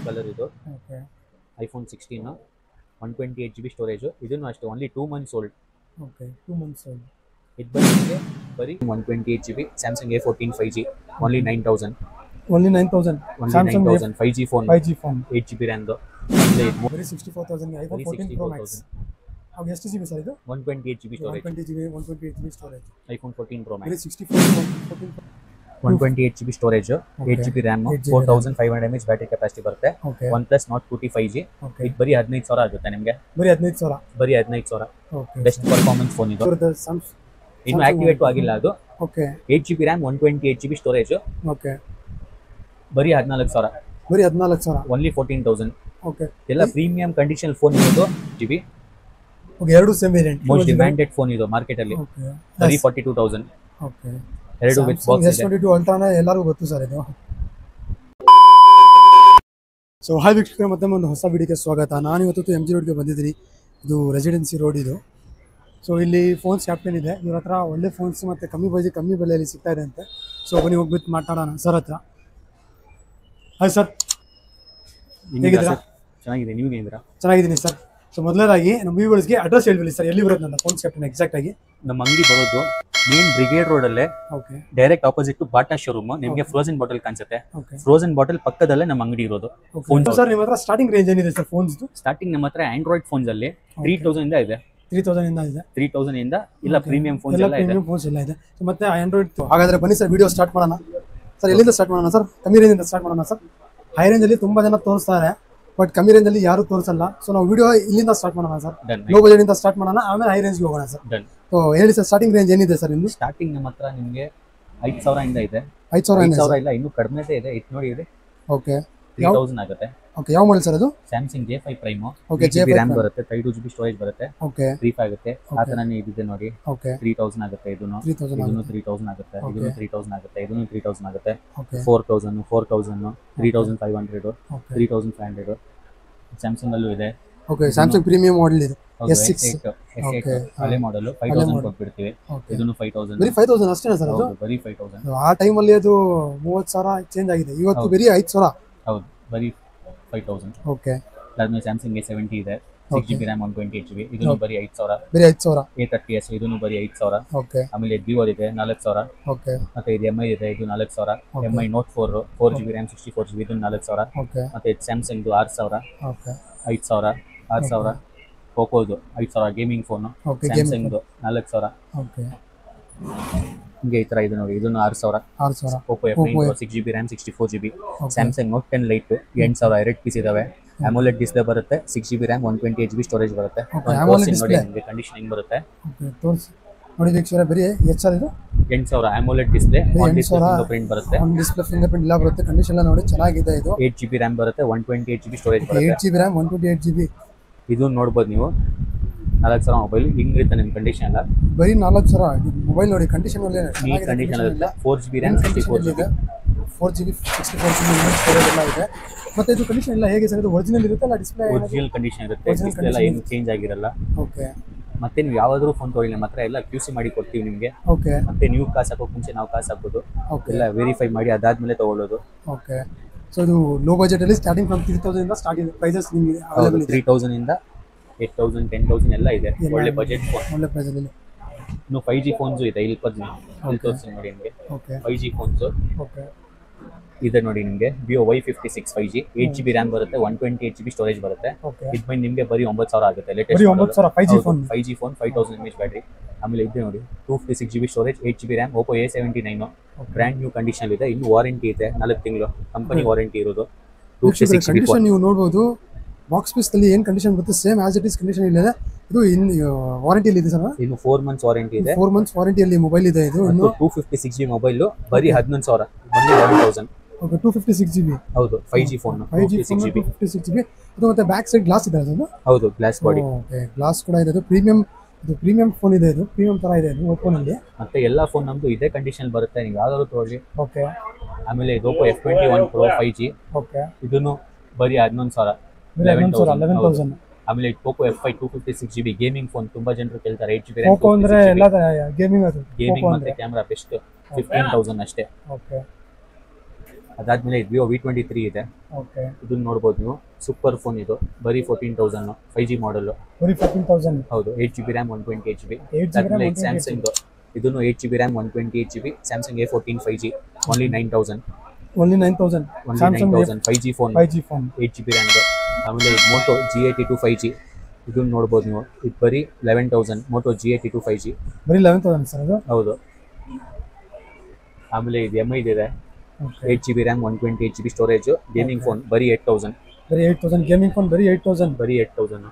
Colour ಇದು. Okay iPhone 16 128 GB storage. ಇದನ್ನು ಅಷ್ಟೇ only 2 months old. Okay 2 months old. ಇದು ಬಂದಿದೆ ಬರೀ 128 GB Samsung A14 5G only 9000. Only 9000 Samsung 5G phone 5G phone 8 GB ರ್ಯಾಮ್ದು. ಬರೀ 64,000 ಗೆ iPhone 14 Pro Max. ಅವು ಎಷ್ಟು GB ಸರ್ ಇದು? 128 GB storage. 128 GB storage. iPhone 14 Pro Max. ಬರೀ 64 128 GB storage, 8 GB RAM, 4500 mAh battery capacity ಬರುತ್ತೆ. OnePlus Nord 2T 5G. ಇದು ಬರೀ 15000 ಆಗುತ್ತೆ ನಿಮಗೆ. ಬರೀ 15000. ಬರೀ 15000. ಓಕೆ ಬೆಸ್ಟ್ ಪರ್ಫಾರ್ಮೆನ್ಸ್ ಫೋನ್ ಇದು. ಇನ್ನು ಆಕ್ಟಿವೇಟ್ ಆಗಿಲ್ಲ ಅದು. Okay 8 GB RAM 128 GB storage. Okay ಬರೀ 14000. ಬರೀ 14000. ಓನ್ಲಿ 14000. ಓಕೆ ಎಲ್ಲ ಪ್ರೀಮಿಯಂ ಕಂಡೀಷನ್ ಫೋನ್ ಇರೋದು. GB ಓಕೆ ಎರಡು same variant. Most demanded phone ಇದು ಮಾರ್ಕೆಟ್ ಅಲ್ಲಿ. ಓಕೆ ಬರೀ 42000. ಓಕೆ ಎರಡು ವಿತ್ ಬಾಕ್ಸ್ ಇದೆ. S22 ಅಲ್ಟ್ರಾನ ಎಲ್ಲರಿಗೂ ಗೊತ್ತು ಸರ್ ಇದು. ಸೊ ಹಾಯ್ ವೀಕ್ಷಕರೇ, ಮತ್ತೆ ಒಂದು ಹೊಸ ವಿಡಿಯೋಗೆ ಸ್ವಾಗತ. ನಾನು ಇವತ್ತು MG ರೋಡ್ಗೆ ಬಂದಿದ್ದೀನಿ. ಇದು ರೆಸಿಡೆನ್ಸಿ ರೋಡ್ ಇದು. ಸೊ ಇಲ್ಲಿ ಫೋನ್ಸ್ ಕ್ಯಾಪ್ಟನ್ ಇದೆ. ಇವ್ರ ಹತ್ರ ಒಳ್ಳೆ ಫೋನ್ಸ್ ಮತ್ತು ಕಮ್ಮಿ ಬೆಲೆಯಲ್ಲಿ ಸಿಗ್ತಾ ಇದೆ ಅಂತೆ. ಸೊ ಬನ್ನಿ ಹೋಗ್ಬಿಟ್ಟು ಮಾತಾಡೋಣ ಸರ್ ಹತ್ರ. ಹಾಯ್ ಸರ್, ಹೇಗಿದ್ದೀರಾ? ಚೆನ್ನಾಗಿದೆ, ನೀವು ಹೇಗಿದ್ದೀರಾ? ಚೆನ್ನಾಗಿದ್ದೀನಿ ಸರ್. ಸೊ ಮೊದಲನೇದಾಗಿ ನಮ್ಮ ವ್ಯೂವರ್ಸ್ಗೆ ಅಡ್ರೆಸ್ ಹೇಳ್ಬಿಡಿ ಸರ್, ಎಲ್ಲಿ ಬರುತ್ತೆ ನನ್ನ ಫೋನ್ಸ್ ಕ್ಯಾಪ್ಟನ್ ಎಕ್ಸಾಕ್ಟ್ ಆಗಿ? ನಮ್ಮ ಅಂಗಡಿ ಬರೋದು ಮೇನ್ ಬ್ರಿಗೇಡ್ ರೋಡ್ ಅಲ್ಲೇ, okay direct opposite to Bata showroom. ನಿಮಗೆ ಫ್ರೋಜನ್ ಬಾಟಲ್ ಕಾಣಿಸುತ್ತೆ. ಓಕೆ ಫ್ರೋಜನ್ ಬಾಟಲ್ ಪಕ್ಕದಲ್ಲೇ ನಮ್ಮ ಅಂಗಡಿ ಇರೋದು. ಸರ್ ನಿಮ್ಮ ಹತ್ರ ಸ್ಟಾರ್ಟಿಂಗ್ ರೇಂಜ್ ಏನಿದೆ ಸರ್ ಫೋನ್ಸ್? ಸ್ಟಾರ್ಟಿಂಗ್ ನಮ್ಮ ಹತ್ರ ಆಂಡ್ರಾಯ್ಡ್ ಫೋನ್ಸ್ ಅಲ್ಲಿ 3000 ಇಂದ ಇದೆ. 3000 ಇಂದ ಇದೆ. 3000 ಇಂದ ಇಲ್ಲ ಪ್ರೀಮಿಯಂ ಫೋನ್ಸ್ ಎಲ್ಲ ಇದೆ. ಪ್ರೀಮಿಯಂ ಫೋನ್ಸ್ ಎಲ್ಲ ಇದೆ. ಸೊ ಮತ್ತೆ ಆಂಡ್ರಾಯ್ಡ್. ಹಾಗಾದ್ರೆ ಬನ್ನಿ ಸರ್ ವಿಡಿಯೋ ಸ್ಟಾರ್ಟ್ ಮಾಡೋಣ. ಸರ್ ಎಲ್ಲಿಂದ ಸ್ಟಾರ್ಟ್ ಮಾಡೋಣ ಸರ್? ಕಮ್ಮಿ ರೇಂಜ್ ಇಂದ ಸ್ಟಾರ್ಟ್ ಮಾಡೋಣ ಸರ್. ಹೈ ರೇಂಜ್ ಅಲ್ಲಿ ತುಂಬಾ ಜನ ತೋರಿಸ್ತಾರೆ, ಬಟ್ ಕಮ್ಮಿ ರೇಂಜ್ ಅಲ್ಲಿ ಯಾರು ತೋರಿಸಲ್ಲ. ಸೊ ನಾವು ವಿಡಿಯೋ ಇಲ್ಲಿಂದ ಸ್ಟಾರ್ಟ್ ಮಾಡೋಣ ಸರ್. ಲೋ ಬಜೆಟ್ ಇಂದ ಸ್ಟಾರ್ಟ್ ಮಾಡೋಣ, ಆಮೇಲೆ ಹೈ ರೇಂಜ್ಗೆ ಹೋಗೋಣ ಸರ್. ಸೊ ಹೇಳಿ ಸರ್, ಸ್ಟಾರ್ಟಿಂಗ್ ರೇಂಜ್ ಏನಿದೆ ಸರ್ ನಿಮ್ದು? ಸ್ಟಾರ್ಟಿಂಗ್ ನಮ್ಮ ಹತ್ರ ನಿಮಗೆ 5000 ಇಂದ ಇದೆ. 5000 ಇಲ್ಲ, ಇನ್ನೂ ಕಡಿಮೆದೇ ಇದೆ. ಇದು ನೋಡಿ ಇದೆ. ಓಕೆ 3000 ಆಗುತ್ತೆ. ಓಕೆ ಯಾವ ಮಾಡೆಲ್ ಸರ್ ಅದು? Samsung J5 Prime. Okay GB RAM ಬರುತ್ತೆ, 32 GB ಸ್ಟೋರೇಜ್ ಬರುತ್ತೆ. ಓಕೆ 35 ಆಗುತ್ತೆ. ಆ ತರನೇ ಇದೆ ನೋಡಿ. ಓಕೆ 3000 ಆಗುತ್ತೆ. ಇದನ್ನು 3000 ಆಗುತ್ತೆ. ಇದನ್ನು 3000 ಆಗುತ್ತೆ. ಇದನ್ನು 3000 ಆಗುತ್ತೆ. ಓಕೆ 4000 3500 3500. ಸ್ಯಾಮ್ಸಂಗ್ ಅಲ್ಲೂ ಇದೆ. ಓಕೆ ಸ್ಯಾಮ್ಸಂಗ್ ಪ್ರೀಮಿಯಂ ಮಾಡೆಲ್ ಇದೆ. S6 ಓಕೆ ಹಳೆ ಮಾಡೆಲ್ 5000 ಕೊಟ್ಬಿಡ್ತೀವಿ. ಇದನ್ನು 5000. ಬರೀ 5000 ಅಷ್ಟೇನಾ ಸರ್ ಅದು? ಬರೀ 5000. ಆ ಟೈಮ್ ಅಲ್ಲಿ ಅದು 30000 ಚೇಂಜ್ ಆಗಿದೆ. ಇವತ್ತು ಬರೀ 5000. ಹೌದು, ಬರೀ 5000. ಓಕೆ ಅದಾದ್ಮೇಲೆ ಸ್ಯಾಮ್ಸಂಗ್ A70 ಇದೆ, 6 GB RAM 128 GB. ಇದನ್ನು ಬರೀ 5000. ಬರೀ 5000. A30s ಇದನ್ನು ಬರೀ 5000. ಓಕೆ ಆಮೇಲೆ Vivo ಇದೆ 4000. ಓಕೆ ಮತ್ತೆ ಇದು MI ಇದೆ, ಇದು 4000. MI Note 4 GB RAM 64 GB ಇದು 4000. ಓಕೆ ಮತ್ತೆ Samsung 6000. Okay 5000 6000. ಪೋಕೋದು 5000 gaming phone. Okay Samsung 4000. Okay ಹಿಂಗೆ ಈ ತರ ಇದೆ ನೋಡಿ. ಇದನ್ನು 6000. Poco F9 6 GB RAM 64 GB. Samsung Note 10 Lite 8000. 2 piece ಇದಾವೆ. AMOLED ಡಿಸ್ಪ್ಲೇ ಬರುತ್ತೆ, 6 GB RAM 128 GB ಸ್ಟೋರೇಜ್ ಬರುತ್ತೆ. ನೋಡಿ ನಿಮಗೆ ಕಂಡೀಷನಿಂಗ್ ಬರುತ್ತೆ. ಓಕೆ ತೋರಿಸಿ ನೋಡಿ ವೀಕ್ಷಕರೇ, ಬರೀ ಎಷ್ಟು ಸರ್ ಇದು? 8000 AMOLED display, on display finger print ಬರುತ್ತೆ. ಆನ್ ಡಿಸ್ಪ್ಲೇ ಫಿಂಗರ್ ಪ್ರಿಂಟ್ ಎಲ್ಲ ಬರುತ್ತೆ. ಕಂಡೀಷನ್ ಎಲ್ಲ ನೋಡಿ ಚೆನ್ನಾಗಿದೆ ಇದು. 8 GB RAM ಬರುತ್ತೆ, 128 GB ಸ್ಟೋರೇಜ್ ಬರುತ್ತೆ. 8 GB RAM 128 GB. ಇದು ನೋಡಬಹುದು ನೀವು. 4000 ಮೊಬೈಲ್ ಹಿಂಗಿರುತ್ತೆ ನಿಮ್ಮ ಕಂಡೀಷನ್ ಎಲ್ಲ. ಬರೀ 4000 ಮೊಬೈಲ್ ನೋಡಿ. ಕಂಡೀಷನ್ ಒಳ್ಳೆ ಈ ಕಂಡೀಷನ್ ಇರುತ್ತೆ. 4 GB RAM 64 GB. 4 GB 64 GB storage ಎಲ್ಲ ಇದೆ. ಮತ್ತೆ ಇದು ಕಂಡೀಷನ್ ಎಲ್ಲ ಹೇಗೆ ಸರ್? ಇದು ಒರಿಜಿನಲ್ ಇರುತ್ತೆ ಅಲ್ಲ? ಡಿಸ್ಪ್ಲೇ ಒರಿಜಿನಲ್ ಕಂಡೀಷನ್ ಇರುತ್ತೆ. ಡಿಸ್ಪ್ಲೇ ಎಲ್ಲ ಏನು ಚೇಂಜ್ ಆಗಿರಲ್ಲ. ಓಕೆ ಮತ್ತೆ ನೀವು ಯಾವಾದರೂ ಫೋನ್ ತಗೊಳ್ಳಿ, ನಮ್ಮ ಹತ್ರ ಎಲ್ಲ QC ಮಾಡಿ ಕೊಡ್ತೀವಿ ನಿಮಗೆ. ಓಕೆ ಮತ್ತೆ ನೀವು ಕಾಸು ಹಾಕೋಕೆ ಮುಂಚೆ ನಾವು ಕಾಸು ಹಾಕೋದು, ಓಕೆ ಎಲ್ಲ ವೆರಿಫೈ ಮಾಡಿ ಅದಾದ್ಮೇಲೆ ತಗೊಳ್ಳೋದು. ಓಕೆ ಸೊ ಇದು ಲೋ ಬಜೆಟ್ ಅಲ್ಲಿ ಸ್ಟಾರ್ಟಿಂಗ್ ಫ್ರಮ್ 3000 ಇಂದ ಸ್ಟಾರ್ಟ್ ಇದೆ ಪ್ರೈಸಸ್ ನಿಮಗೆ ಅವೈಲೇಬಲ್ ಇದೆ. 3000 ಇಂದ 8000 10000 ಎಲ್ಲ ಇದೆ. ಒಳ್ಳೆ ಬಜೆಟ್ ಫೋನ್, ಒಳ್ಳೆ ಪ್ರೈಸ್ ಅಲ್ಲಿ. ಇನ್ನು 5G ಫೋನ್ಸ್ ಇದೆ. ಇಲ್ಲಿ ತೋರಿಸಿ ನೋಡಿ ನಿಮಗೆ. ಓಕೆ 5G ಫೋನ್ಸ್ ಓಕೆ ಇದೆ ನೋಡಿ ನಿಮಗೆ. Vivo Y56 5G 8 GB RAM ಬರುತ್ತೆ, 128 GB ಸ್ಟೋರೇಜ್ ಬರುತ್ತೆ. ಇದು ಬಂದು ನಿಮಗೆ ಬರೀ 9000 ಆಗುತ್ತೆ. Latest 9000 5G phone. 5G phone 5000 mAh battery. ಆಮೇಲೆ ಇದೆ ನೋಡಿ 256 GB storage, 8 GB RAM. Oppo A79 brand new condition ಇದೆ. ಇನ್ನು ವಾರಂಟಿ ಇದೆ 4 ತಿಂಗಳು ಕಂಪನಿ ವಾರಂಟಿ ಇರೋದು. 256 GB ಕಂಡೀಷನ್ ನೀವು ನೋಡಬಹುದು. ಬಾಕ್ಸ್ ಪೀಸ್ ಅಲ್ಲಿ ಏನು ಕಂಡೀಷನ್ ಬರುತ್ತೆ same as it is condition ಇಲ್ಲ. ಇದು ಇನ್ ವಾರಂಟಿ ಇದೆ ಸರ್. ಇನ್ನು 4 ಮಂತ್ಸ್ ವಾರಂಟಿ ಇದೆ. 4 ಮಂತ್ಸ್ ವಾರಂಟಿ ಅಲ್ಲಿ ಮೊಬೈಲ್ ಇದೆ. ಇದು ಇನ್ನು 256 GB ಮೊಬೈಲ್ ಬರೀ 11000, ಬರೀ 11000. Okay 256 GB. ಹೌದು 5G ಫೋನ್ 256 GB. ಇದು ಮತ್ತೆ ಬ್ಯಾಕ್ ಸೈಡ್ ಗ್ಲಾಸ್ ಇದೆ ಅದು? ಹೌದು ಗ್ಲಾಸ್ ಬಾಡಿ. ಓಕೆ ಗ್ಲಾಸ್ ಕೂಡ ಇದೆ. ಇದು ಪ್ರೀಮಿಯಂ ಫೋನ್ ಇದೆ. ಇದು ಪ್ರೀಮಿಯಂ ತರ ಇದೆ ಇದು Oppo ನಲ್ಲಿ. ಮತ್ತೆ ಎಲ್ಲಾ ಫೋನ್ ನಮ್ದು ಇದೇ ಕಂಡೀಷನ್ ಬರುತ್ತೆ, ನೀವು ಯಾವ್ದಾದ್ರು ತಗೊಳ್ಳಿ. ಓಕೆ ಆಮೇಲೆ ಇದು Oppo F21 Pro 5G. Okay ಇದನ್ನು ಬರೀ 11000. 11,000. ಆಮೇಲೆ Poco F5 256 GB gaming phone. ತುಂಬಾ ಜನರು ಕೇಳ್ತಾರೆ. 8 GB RAM. Poco ಅಂದ್ರೆ ಎಲ್ಲ ಗೇಮಿಂಗ್ ಅದು. ಗೇಮಿಂಗ್ ಮತ್ತೆ ಕ್ಯಾಮೆರಾ ಬೆಸ್ಟ್ 15000 ಅಷ್ಟೇ. ಓಕೆ ಅದಾದ್ಮೇಲೆ ವಿವೋ V23 ಇದೆ, ಓಕೆ ಇದನ್ನ ನೋಡ್ಬೋದು ನೀವು. ಸೂಪರ್ ಫೋನ್ ಇದು, ಬರೀ 14,000, 5G ಮಾಡಲು. ಬರೀ 14,000. ಹೌದು, 8GB RAM 128GB. 8GB RAM Samsung ಇದನ್ನು 8GB RAM 128GB, Samsung A14 5G, only 9,000. Only 9,000. Samsung 5G phone, 5G phone 8GB RAM. ಆಮೇಲೆ ಮೋಟೋ G82 5G, ಇದನ್ನ ನೋಡ್ಬೋದು ನೀವು. ಇದು ಬರೀ 11,000, ಮೋಟೋ G82 5G. ಬರೀ 11,000 ಸರ್ ಅದು. ಹೌದು. ಆಮೇಲೆ ಇದು MI ಇದೆ, 8GB RAM 128GB storage, gaming phone, ಬರೀ 8,000. ಬರೀ 8,000 ಗೇಮಿಂಗ್ ಫೋನ್, ಬರೀ 8,000. ಬರೀ 8,000.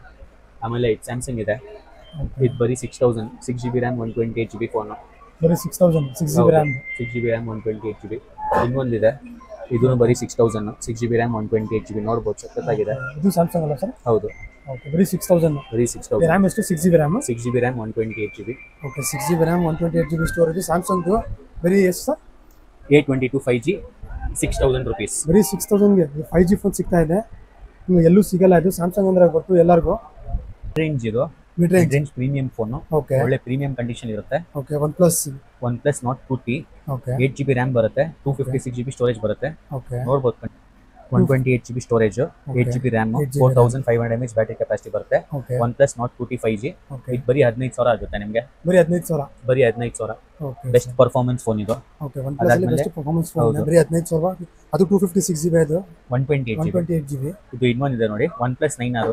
ಆಮೇಲೆ ಇದು ಸ್ಯಾಮ್ಸಂಗ್ ಇದೆ, ಇದು ಬರೀ 6,000, 6GB RAM 128GB ಫೋನು. ಬರೀ 6,000, 6GB RAM. 6GB RAM 128GB. ಇನ್ನೊಂದಿದೆ, ಇದೂ ಬರೀ 6,000, 6GB RAM 128GB. ನೋಡ್ಬೋದು, ಸಖತ್ತಾಗಿದೆ. ಇದು ಸ್ಯಾಮ್ಸಂಗ್ ಅಲ್ಲ ಸರ್? ಹೌದು. ಓಕೆ, ಬರೀ 6,000. ಬರೀ 6,000. RAM ಎಷ್ಟು? 6GB RAM. 6GB RAM 128GB. Okay, 6GB RAM 128GB storage. Samsung ಬರೀ ಎಷ್ಟು ಸರ್? A22 5G, 6,000 rupees. ಬರೀ 6,000ಗೆ 5G ಫೋನ್ ಸಿಗ್ತಾ ಇದೆ. ನಿಮ್ಗೆ ಎಲ್ಲೂ ಸಿಗಲ್ಲ ಇದು. ಸ್ಯಾಮ್ಸಂಗ್ ಅಂದ್ರೆ ಗೊತ್ತು ಎಲ್ಲರಿಗೂ. ರೇಂಜ್ ಇದು, mid range premium phone. Okay, ಒಳ್ಳೆ ಪ್ರೀಮಿಯಂ ಕಂಡೀಷನ್ ಇರುತ್ತೆ. Okay. OnePlus Note 2T, okay, 8GB RAM ಬರುತ್ತೆ, 256GB ಸ್ಟೋರೇಜ್ ಬರುತ್ತೆ. ಓಕೆ. ನೋಡ್ಬೋದು, 128GB storage, 8GB RAM, 4,500 mAh battery capacity ಬರುತ್ತೆ. Okay. OnePlus Note 2T 5G. Okay, ಇದು ಬರೀ 15,000 ಆಗುತ್ತೆ ನಿಮಗೆ. ಬರೀ 15,000. ಬರೀ 15,000. ಓಕೆ, ಬೆಸ್ಟ್ ಪರ್ಫಾರ್ಮೆನ್ಸ್ ಫೋನ್ ಇದು. ಓಕೆ. OnePlus ಅಲ್ಲಿ ಬೆಸ್ಟ್ ಪರ್ಫಾರ್ಮೆನ್ಸ್ ಫೋನ್ ಬರೀ 15,000. ಅದು 256GB ಅದು, 128GB. ಇದು ಇನ್ನೊಂದಿದೆ ನೋಡಿ, OnePlus 9R.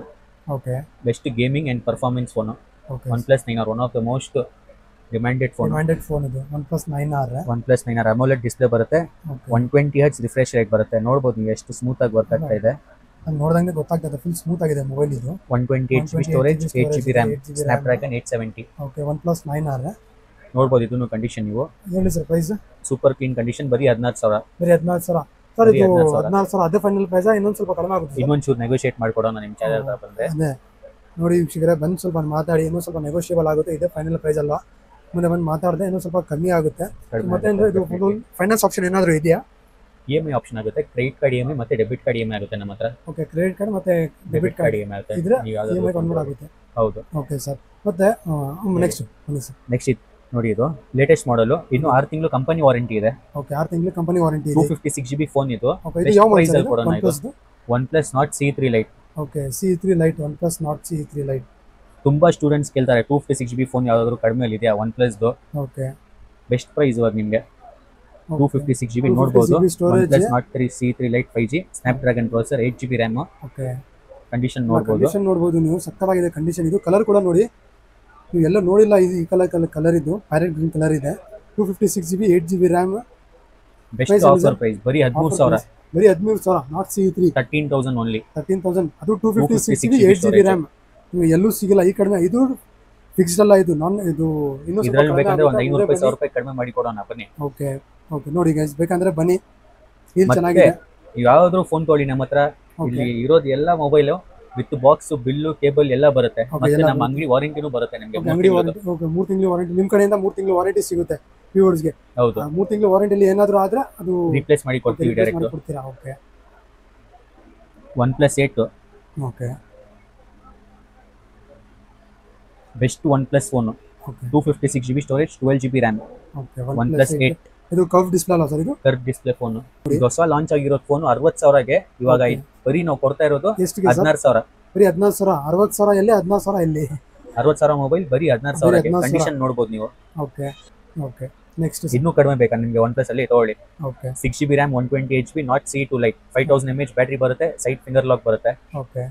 Okay, best gaming and performance phone. Okay. OnePlus 9R, one of the most demanded phone. Demanded phone ಇದು OnePlus 9R. OnePlus 9R AMOLED display ಬರುತ್ತೆ, okay. 120Hz refresh rate ಬರುತ್ತೆ. ನೋಡ್ಬೋದು ನೀವು ಎಷ್ಟು ಸ್ಮೂತ್ ಆಗಿ ವರ್ಕ್ ಆಗ್ತಾ ಇದೆ. ನಾನು ನೋಡಿದಂಗೆ ಗೊತ್ತಾಗ್ತದೆ, ಫುಲ್ ಸ್ಮೂತ್ ಆಗಿದೆ ಮೊಬೈಲ್ ಇದು. 128GB storage, 8GB RAM, Snapdragon 870. Okay, OnePlus 9R. ನೋಡ್ಬೋದು, ಇದನ್ನು ಕಂಡೀಷನ್ ನೀವು. ಹೇಳಿ sir price. Super clean condition, ಬರೀ 14,000. ಬರೀ 14,000 ಸರ್. ಇದು 14,000 ಅದೇ ಫೈನಲ್ ಪ್ರೈಸ್, ಇನ್ನೊಂದು ಸ್ವಲ್ಪ ಕಡಿಮೆ ಆಗುತ್ತೆ? ಇನ್ನೊಂಚೂರು ನೆಗೋಷಿಯೇಟ್ ಮಾಡ್ಕೊಡೋಣ ನಿಮ್ಮ ಚಾನಲ್ ಬಂದ್ರೆ. ಅದೇ ನೋಡಿ ವೀಕ್ಷಕರೇ, ಬಂದು ಸ್ವಲ್ಪ ಮಾತಾಡಿ, ಇನ್ನೂ ಸ್ವಲ್ಪ ನೆಗೋಷಿಯೇಬಲ್ ಆಗುತ್ತೆ. ಇದೇ ಫೈನಲ್ ಪ್ರೈಸ್ ಅಲ್ವಾ, ಮುಂದೆ ಬಂದು ಮಾತಾಡಿದೆ ಇನ್ನೂ ಸ್ವಲ್ಪ ಕಮ್ಮಿ ಆಗುತ್ತೆ. ಮತ್ತೆ ಅಂದ್ರೆ ಇದು ಫೈನಾನ್ಸ್ ಆಪ್ಷನ್ ಏನಾದರೂ ಇದೆಯಾ? EMI ಆಪ್ಷನ್ ಆಗುತ್ತೆ, ಕ್ರೆಡಿಟ್ ಕಾರ್ಡ್ EMI ಮತ್ತೆ ಡೆಬಿಟ್ ಕಾರ್ಡ್ EMI ಆಗುತ್ತೆ ನಮ್ಮ ಹತ್ರ. ಓಕೆ, ಕ್ರೆಡಿಟ್ ಕಾರ್ಡ್ ಮತ್ತೆ ಡೆಬಿಟ್ ಕಾರ್ಡ್ EMI ಆಗುತ್ತೆ. ಇದ್ರೆ ನೀವು EMI ಕನ್ವರ್ಟ್ ಆಗುತ್ತೆ. ಹೌದು. Okay sir. ಮತ್ತೆ ನೆಕ್ಸ್ಟ್ ನೆಕ್ಸ್ಟ್ ನೋಡಿ, ಇದು ಲೇಟೆಸ್ಟ್ ಮಾಡಲು, ಇನ್ನು 6 ತಿಂಗಳು ಕಂಪನಿ ವಾರಂಟಿ ಇದೆ. ಓಕೆ, 6 ತಿಂಗಳು ಕಂಪನಿ ವಾರಂಟಿ ಇದೆ. 256GB ಫೋನ್ ಇದು. ಓಕೆ, ಇದು ಯಾವ ಪ್ರೈಸ್ ಅಲ್ಲಿ ಕೊಡೋಣ? ಇದು OnePlus OnePlus Note C3 Lite. Okay, C3 Lite, OnePlus Note C3 Lite. ತುಂಬಾ ಸ್ಟೂಡೆಂಟ್ಸ್ ಕೇಳ್ತಾರೆ 256GB ಫೋನ್ ಯಾವ್ದಾದ್ರು ಕಡಿಮೆ ಇದೆಯಾ OnePlus ದು. ಓಕೆ, ಬೆಸ್ಟ್ ಪ್ರೈಸ್ ಇವಾಗ ನಿಮಗೆ 256GB ನೋಡಬಹುದು. OnePlus Note C3 Lite 5G, Snapdragon processor, 8GB RAM. Okay, condition ನೋಡಬಹುದು ನೀವು. ಸಕ್ಕತ್ತಾಗಿದೆ ಕಂಡೀಷನ್ ಇದು. ಕಲರ್ ಕೂಡ ನೋಡಿ, ನೀವು ಎಲ್ಲ ನೋಡಿಲ್ಲ, ಇದು ಈ ಕಲರ್ ಇದು ಪ್ಯಾರೆಟ್ ಗ್ರೀನ್ ಕಲರ್ ಇದೆ. 256GB 8GB RAM. Best offer price, ಬರೀ 13,000. ಬರೀ 13,000. Note C3 13,000 only. 13,000. ಅದು 256GB 8GB RAM. ನೀವು ಎಲ್ಲೂ ಸಿಗಲ್ಲ ಈ ಕಡಿಮೆ. ಇದು ಫಿಕ್ಸ್ಡ್ ಅಲ್ಲ, ಇದು ನಾನ್ ಇದು ಇನ್ನೂ ಇದರಲ್ಲಿ ಬೇಕಂದ್ರೆ ಒಂದು 500 ರೂಪಾಯಿ 1,000 ರೂಪಾಯಿ ಕಡಿಮೆ ಮಾಡಿ ಕೊಡೋಣ, ಬನ್ನಿ. Okay, okay. ನೋಡಿ ಗೈಸ್, ಬೇಕಂದ್ರೆ ಬನ್ನಿ. ಇದು ಚೆನ್ನಾಗಿದೆ. ಯಾವ್ದಾದ್ರು ಫೋನ್ ತೊಗೊಳ್ಳಿ, ನಮ್ಮ ಹತ್ರ ಇಲ್ಲಿ ಇರೋದು ಎಲ್ಲ mobile with box, bill, cable ಎಲ್ಲ ಬರುತ್ತೆ. ಮತ್ತೆ ನಮ್ಮ ಅಂಗಡಿ ವಾರಂಟಿನೂ ಬರುತ್ತೆ ನಿಮಗೆ. ಅಂಗಡಿ ವಾರಂಟಿ. ಓಕೆ, 3 ತಿಂಗಳು ವಾರಂಟಿ ನಿಮ್ಮ ಕಡೆಯಿಂದ. 3 ತಿಂಗಳು ವಾರಂಟಿ ಸಿಗುತ್ತೆ ವ್ಯೂವರ್ಸ್ಗೆ. ಹೌದು, 3 ತಿಂಗಳು ವಾರಂಟಿಲಿ ಏನಾದರೂ ಆದ್ರೆ ಅದು ರಿಪ್ಲೇಸ್ ಮಾಡಿ ಕೊಡ್ತೀವಿ ಡೈರೆಕ್ಟ್. ಕೊಡ್ತೀರಾ? Okay. OnePlus 8. Okay, best OnePlus phone. Okay, 256GB storage, 12GB RAM. Okay. OnePlus 8. ಇದು ಕರ್ವ್ ಡಿಸ್ಪ್ಲೇ ಅಲ್ಲ ಸರ್? ಇದು ಕರ್ವ್ ಡಿಸ್ಪ್ಲೇ ಫೋನ್. ಇದು ಹೊಸ ಲಾಂಚ್ ಆಗಿರೋ ಫೋನ್ 60,000ಗೆ ಇವಾಗ ಬರೀ ನಾವು ಕೊಡ್ತಾ ಇರೋದು 16,000. ಬರೀ 16,000. 60,000 ಎಲ್ಲಿ, 14,000 ಎಲ್ಲಿ? 60,000 ಮೊಬೈಲ್ ಬರೀ 16,000ಗೆ. ಕಂಡೀಷನ್ ನೋಡಬಹುದು ನೀವು. Okay, okay. ನೆಕ್ಸ್ಟ್ ಇನ್ನೂ ಕಡಿಮೆ ಬೇಕಾ ನಿಮಗೆ OnePlus ಅಲ್ಲಿ ತಗೊಳ್ಳಿ. Okay, 6GB RAM 120HP Note C2 Lite, 5,000 mAh battery ಬರುತ್ತೆ, ಸೈಡ್ ಫಿಂಗರ್ ಲಾಕ್ ಬರುತ್ತೆ. ಓಕೆ.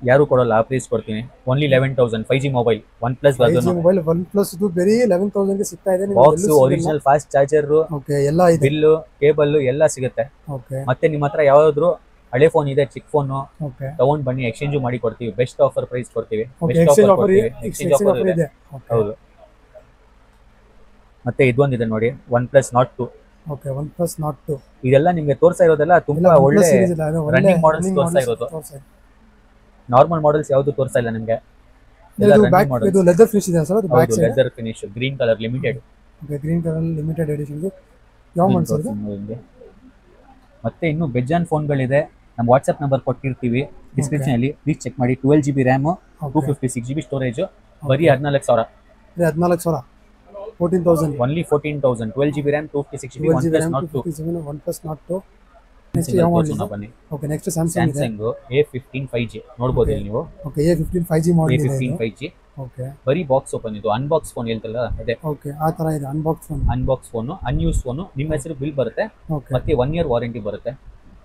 ಯಾರು ಕೊಡಲ್ಲ ಆ ಪ್ರೈಸ್ ಕೊಡ್ತೀನಿ. Only 11,000. 5G mobile OnePlus mobile OnePlus ಇದು ಬರೀ 11,000 ಗೆ ಸಿಗ್ತಾ ಇದೆ. Box, original fast charger, okay, ಎಲ್ಲ ಇದೆ. ಬಿಲ್ಲು, ಕೇಬಲ್ ಎಲ್ಲ ಸಿಗುತ್ತೆ. ಓಕೆ. ಮತ್ತೆ ನಿಮ್ಮ ಹತ್ರ ಯಾವ್ದಾದ್ರು ಹಳೆ ಫೋನ್ ಇದೆ, ಚಿಕ್ಕ ಫೋನ್, ಓಕೆ, ತಗೊಂಡ್ ಬನ್ನಿ, ಎಕ್ಸ್ಚೇಂಜ್ ಮಾಡಿ ಕೊಡ್ತೀವಿ. ಬೆಸ್ಟ್ ಆಫರ್ ಪ್ರೈಸ್ ಕೊಡ್ತೀವಿ. ಎಕ್ಸ್ಚೇಂಜ್ ಆಫರ್ ಇದೆ. ಹೌದು. ಮತ್ತೆ ಇದೊಂದಿದೆ ನೋಡಿ, OnePlus Note 2. Okay, OnePlus Note 2. ಇದೆಲ್ಲ ನಿಮಗೆ ತೋರಿಸ್ತಾ ಇರೋದೆಲ್ಲ ತುಂಬಾ ಒಳ್ಳೆ ರನ್ನಿಂಗ್ ಮಾಡೆಲ್ಸ್ ತೋರಿಸ್ತಾ ಇರೋದು. ನಾರ್ಮಲ್ ಮಾಡೆಲ್ಸ್ ಯಾವುದು ತೋರಿಸ್ತಾ ಇಲ್ಲ ನಿಮಗೆ. ಇದು ಲೆದರ್ ಫಿನಿಶ್ ಇದೆ ಸರ್. ಅದು back side leather finish, green colour limited. Okay, green colour limited edition. ಯಾವ ಮಾಡೆಲ್ ಸರ್ ಇದು? ಮತ್ತೆ ಇನ್ನು ಬೆಜ್ಜಾನ್ ಫೋನ್ಗಳಿದೆ. ನಮ್ಮ ವಾಟ್ಸ್ಆಪ್ ನಂಬರ್ ಕೊಟ್ಟಿರ್ತೀವಿ ಡಿಸ್ಕ್ರಿಪ್ಷನ್ ಅಲ್ಲಿ, ಪ್ಲೀಸ್ ಚೆಕ್ ಮಾಡಿ. 12GB RAM, 256GB ಸ್ಟೋರೇಜ್, ಬರೀ 14,000. 14,000. 14,000 only 14,000 12 GB RAM 256 GB 12 GB OnePlus RAM Nord 2 257 OnePlus Nord 2 next single ಯಾವ ತೋರ್ಸೋಣ ಮಾಡಲ್ ಬನ್ನಿ. ಓಕೆ ನೆಕ್ಸ್ಟ್ ಸ್ಯಾಮ್ಸಂಗ್ ಇದೆ ಸ್ಯಾಮ್ಸಂಗ್ A15 5G ನೋಡ್ಬೋದು ಇಲ್ಲಿ ನೀವು. ಓಕೆ A15 5G ಮಾಡಲ್ ಇದೆ A15 ಇದು 5G ಓಕೆ ಬರೀ ಬಾಕ್ಸ್ ಓಪನ್ ಇದು ಅನ್ಬಾಕ್ಸ್ ಫೋನ್ ಹೇಳ್ತಲ್ಲ ಅದೇ ಓಕೆ ಆ ತರ ಇದೆ unbox phone unbox phone unused phone ನಿಮ್ಮ ಹೆಸರು ಬಿಲ್ ಬರುತ್ತೆ ಓಕೆ ಮತ್ತೆ 1 year ವಾರಂಟಿ ಬರುತ್ತೆ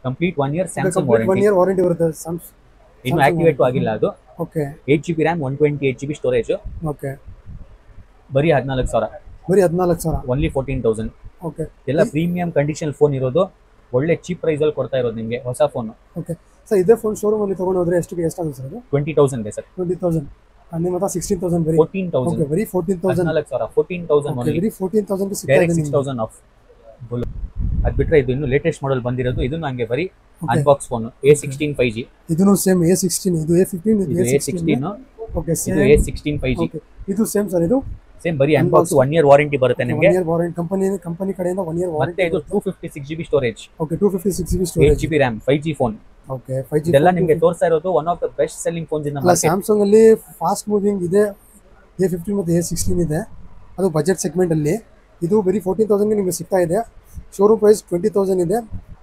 complete 1 year Samsung 1 warranty year warranty ಬರುತ್ತೆ ಸ್ಯಾಮ್ಸಂಗ್ ಇನ್ನು ಆಕ್ಟಿವೇಟ್ ಆಗಿಲ್ಲ ಅದು. Okay 8 GB RAM 128 GB storage okay ಬರೀ 14,000 ಬರೀ 14,000 ಓನ್ಲಿ 14,000 ಓಕೆ ಎಲ್ಲ ಪ್ರೀಮಿಯಂ ಕಂಡೀಷನ್ ಫೋನ್ ಇರೋದು ಒಳ್ಳೆ ಚೀಪ್ ಪ್ರೈಸ್ ಅಲ್ಲಿ ಕೊಡ್ತಾ ಇರೋದು ನಿಮಗೆ ಹೊಸ ಫೋನ್. ಓಕೆ ಸರ್ ಇದೇ ಫೋನ್ ಶೋರೂಮ್ ಅಲ್ಲಿ ತಗೊಂಡು ಹೋದ್ರೆ ಎಷ್ಟಾಗುತ್ತೆ ಸರ್ ಅದು 20,000 ಇದೆ ಸರ್ 20,000 ನಿಮ್ಮ ಹತ್ರ 16,000 ಬರೀ 14,000 ಓಕೆ ಬರೀ 14,000 14,000 14,000 ಓಕೆ ಓನ್ಲಿ ಬರೀ 14,000 ಗೆ ಸಿಗ್ತಾ ಡೈರೆಕ್ಟ್ ಇದೆ ನಿಮಗೆ 6,000 ಆಫ್ ಫುಲ್. ಅದು ಬಿಟ್ರೆ ಇದು ಇನ್ನು ಲೇಟೆಸ್ಟ್ ಮಾಡೆಲ್ ಬಂದಿರೋದು ಇದು ನಂಗೆ ಬರೀ Okay. Unbox phone A16 5G ಇದನ್ನು ಸೇಮ್ A16 ಇದು A15 ಇದು ಇದು A16 ಓಕೆ ಇದು ಸೇಮ್ A16 5G ಓಕೆ ಇದು ಸೇಮ್ ಸರ್ ಇದು ಸೇಮ್ ಬರೀ ಅನ್ಬಾಕ್ಸ್ 1 year ವಾರಂಟಿ ಬರುತ್ತೆ 1 ನಿಮಗೆ. ಇಯರ್ ವಾರಂಟಿ ಕಂಪನಿ ಕಡೆಯಿಂದ 1 ಇಯರ್ ಮತ್ತೆ ವಾರಂಟಿ ಇದು 256 GB storage okay 256 GB 8 storage GB RAM 5G phone okay 5G ಇದೆಲ್ಲ ನಿಮಗೆ ತೋರಿಸ್ತಾ ಇರೋದು one of the best selling phones in the ಅಲ್ಲ ಮಾರ್ಕೆಟ್. ಸ್ಯಾಮ್ಸಂಗ್ ಅಲ್ಲಿ ಫಾಸ್ಟ್ ಮೂವಿಂಗ್ ಇದೆ A15 ಮತ್ತು A16 ಇದೆ ಅದು ಬಜೆಟ್ ಸೆಗ್ಮೆಂಟ್ ಅಲ್ಲಿ ಇದು ಬರೀ 14,000 ಗೆ ನಿಮಗೆ ಸಿಗ್ತಾ ಇದೆ ಶೋರೂಮ್ ಪ್ರೈಸ್ 20,000 ಇದೆ